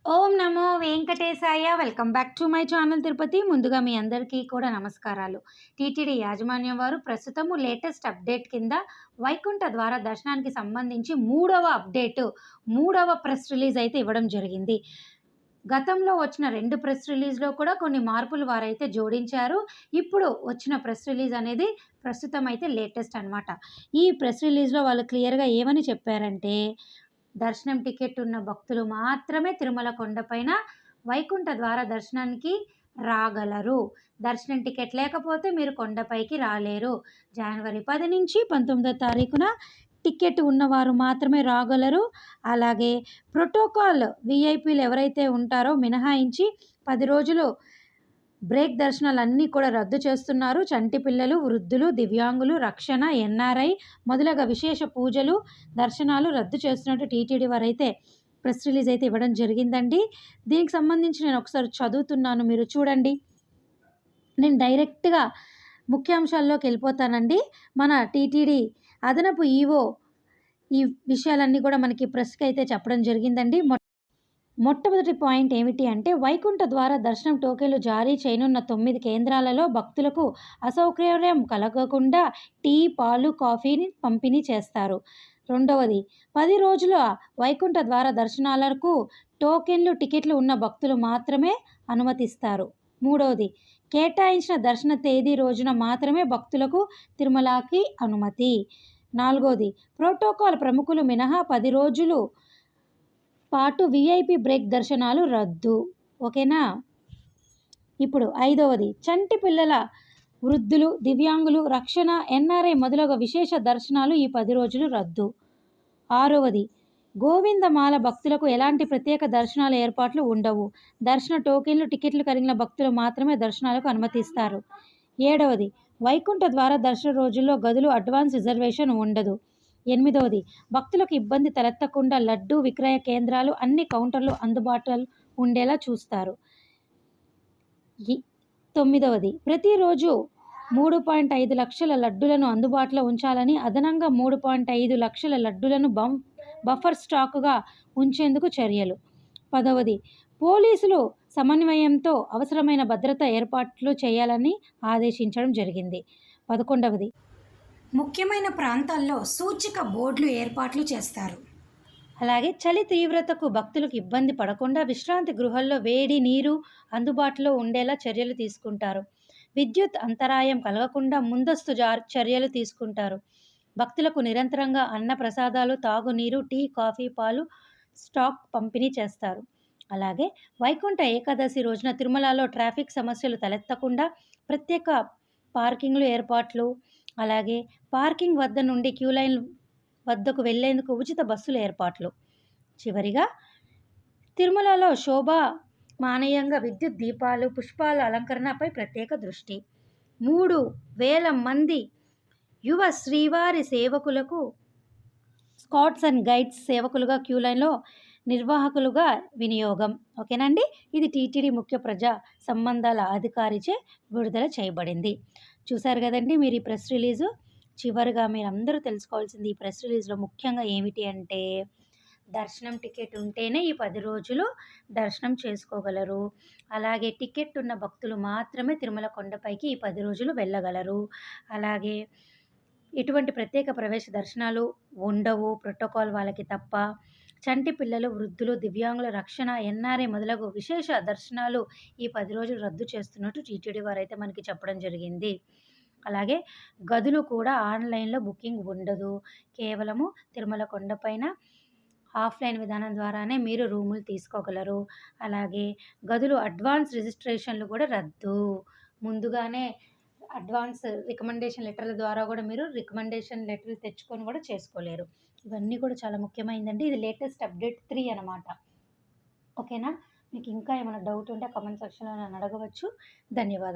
Om Namo Venkatesaya. Welcome back to my channel Tirupati. ముందుగా మీ అందరికీ కూడా నమస్కారాలు. టీటీడీ యాజమాన్యం వారు ప్రస్తుతము లేటెస్ట్ అప్డేట్ కింద వైకుంఠ ద్వార దర్శనానికి సంబంధించి మూడవ ప్రెస్ రిలీజ్ అయితే ఇవ్వడం జరిగింది. గతంలో వచ్చిన 2 ప్రెస్ రిలీజ్‌లో కూడా కొన్ని మార్పులు వారైతే జోడించారు. ఇప్పుడు వచ్చిన ప్రెస్ రిలీజ్ అనేది ప్రస్తుతం అయితే లేటెస్ట్ అనమాట. ఈ ప్రెస్ రిలీజ్‌లో వాళ్ళు క్లియర్‌గా ఏమని చెప్పారంటే, దర్శనం టికెట్ ఉన్న భక్తులు మాత్రమే తిరుమల కొండపైన వైకుంఠ ద్వార దర్శనానికి రాగలరు. దర్శనం టికెట్ లేకపోతే మీరు కొండపైకి రాలేరు. జనవరి 10 నుంచి 19వ తారీఖున టికెట్ ఉన్నవారు మాత్రమే రాగలరు. అలాగే ప్రోటోకాల్ వీఐపీలు ఎవరైతే ఉంటారో మినహాయించి 10 రోజులు బ్రేక్ దర్శనాలన్నీ కూడా రద్దు చేస్తున్నారు. చంటి పిల్లలు, వృద్ధులు, దివ్యాంగులు, రక్షణ, ఎన్ఆర్ఐ మొదలగు విశేష పూజలు, దర్శనాలు రద్దు చేస్తున్నట్టు టీటీడీ వారైతే ప్రెస్ రిలీజ్ అయితే ఇవ్వడం జరిగిందండి. దీనికి సంబంధించి నేను ఒకసారి చదువుతున్నాను, మీరు చూడండి. నేను డైరెక్ట్‌గా ముఖ్యాంశాల్లోకి వెళ్ళిపోతానండి. మన టీటీడీ అదనపు ఈవో ఈ విషయాలన్నీ కూడా మనకి ప్రెస్‌కి అయితే చెప్పడం జరిగిందండి. మొట్టమొదటి పాయింట్ ఏమిటి అంటే, వైకుంఠ ద్వార దర్శనం టోకెన్లు జారీ చేయనున్న 9 కేంద్రాలలో భక్తులకు అసౌకర్యం కలగకుండా టీ, పాలు, కాఫీని పంపిణీ చేస్తారు. రెండవది, 10 రోజుల వైకుంఠ ద్వార దర్శనాలకు టోకెన్లు, టికెట్లు ఉన్న భక్తులు మాత్రమే అనుమతిస్తారు. మూడవది, కేటాయించిన దర్శన తేదీ రోజున మాత్రమే భక్తులకు తిరుమలకి అనుమతి. నాలుగవది, ప్రోటోకాల్ ప్రముఖులు మినహా 10 రోజులు పాటు వీఐపీ బ్రేక్ దర్శనాలు రద్దు. ఓకేనా. ఇప్పుడు ఐదవది, చంటి పిల్లల, వృద్ధులు, దివ్యాంగులు, రక్షణ, ఎన్ఆర్ఐ మొదలగు విశేష దర్శనాలు ఈ 10 రోజులు రద్దు. ఆరవది, గోవిందమాల భక్తులకు ఎలాంటి ప్రత్యేక దర్శనాల ఏర్పాట్లు ఉండవు. దర్శన టోకెన్లు, టికెట్లు కలిగిన భక్తులు మాత్రమే దర్శనాలకు అనుమతిస్తారు. ఏడవది, వైకుంఠ ద్వార దర్శన రోజుల్లో గదులు అడ్వాన్స్ రిజర్వేషన్ ఉండదు. ఎనిమిదవది, భక్తులకు ఇబ్బంది తలెత్తకుండా లడ్డూ విక్రయ కేంద్రాలు అన్ని కౌంటర్లు అందుబాటులో ఉండేలా చూస్తారు. తొమ్మిదవది, ప్రతిరోజు 3.5 లక్షల లడ్డూలను అందుబాటులో ఉంచాలని, అదనంగా 3.5 లక్షల లడ్డూలను బఫర్ స్టాకుగా ఉంచేందుకు చర్యలు. 10వది, పోలీసులు సమన్వయంతో అవసరమైన భద్రతా ఏర్పాట్లు చేయాలని ఆదేశించడం జరిగింది. 11వది, ముఖ్యమైన ప్రాంతాల్లో సూచిక బోర్డులు ఏర్పాట్లు చేస్తారు. అలాగే చలి తీవ్రతకు భక్తులకు ఇబ్బంది పడకుండా విశ్రాంతి గృహాల్లో వేడి నీరు అందుబాటులో ఉండేలా చర్యలు తీసుకుంటారు. విద్యుత్ అంతరాయం కలగకుండా ముందస్తు చర్యలు తీసుకుంటారు. భక్తులకు నిరంతరంగా అన్న ప్రసాదాలు, తాగునీరు, టీ, కాఫీ, పాలు స్టాక్ పంపిణీ చేస్తారు. అలాగే వైకుంఠ ఏకాదశి రోజున తిరుమలలో ట్రాఫిక్ సమస్యలు తలెత్తకుండా ప్రత్యేక పార్కింగ్లు ఏర్పాట్లు, అలాగే పార్కింగ్ వద్ద నుండి క్యూలైన్ వద్దకు వెళ్లేందుకు ఉచిత బస్సుల ఏర్పాట్లు. చివరిగా తిరుమలలో శోభామానయంగా విద్యుత్ దీపాలు, పుష్పాల అలంకరణపై ప్రత్యేక దృష్టి. 3,000 మంది యువ శ్రీవారి సేవకులకు స్కౌట్స్ అండ్ గైడ్స్ సేవకులుగా క్యూలైన్లో నిర్వాహకులుగా వినియోగం. ఓకేనండి. ఇది టీటీడీ ముఖ్య ప్రజా సంబంధాల అధికారిచే విడుదల చేయబడింది. చూశారు కదండి మీరు ఈ ప్రెస్ రిలీజు. చివరిగా మీరందరూ తెలుసుకోవాల్సింది ఈ ప్రెస్ రిలీజ్లో ముఖ్యంగా ఏమిటి అంటే, దర్శనం టికెట్ ఉంటేనే ఈ 10 రోజులు దర్శనం చేసుకోగలరు. అలాగే టికెట్ ఉన్న భక్తులు మాత్రమే తిరుమల కొండపైకి ఈ 10 రోజులు వెళ్ళగలరు. అలాగే ఎటువంటి ప్రత్యేక ప్రవేశ దర్శనాలు ఉండవు, ప్రోటోకాల్ వాళ్ళకి తప్ప. చంటి పిల్లలు, వృద్ధులు, దివ్యాంగుల రక్షణ, ఎన్ఆర్ఐ మొదలగు విశేష దర్శనాలు ఈ 10 రోజులు రద్దు చేస్తున్నట్టు టీటీడీ వారైతే మనకి చెప్పడం జరిగింది. అలాగే గదులు కూడా ఆన్లైన్లో బుకింగ్ ఉండదు. కేవలము తిరుమల కొండపైన ఆఫ్లైన్ విధానం ద్వారానే మీరు రూములు తీసుకోగలరు. అలాగే గదులు అడ్వాన్స్ రిజిస్ట్రేషన్లు కూడా రద్దు. ముందుగానే అడ్వాన్స్ రికమెండేషన్ లెటర్ల ద్వారా కూడా మీరు రికమెండేషన్ లెటర్లు తెచ్చుకొని కూడా చేసుకోలేరు. ఇవన్నీ కూడా చాలా ముఖ్యమైనదండి. ఇది లేటెస్ట్ అప్డేట్ 3 అనమాట. ఓకేనా. మీకు ఇంకా ఏమైనా డౌట్ ఉంటే కామెంట్ సెక్షన్లో నన్ను అడగవచ్చు. ధన్యవాదాలు.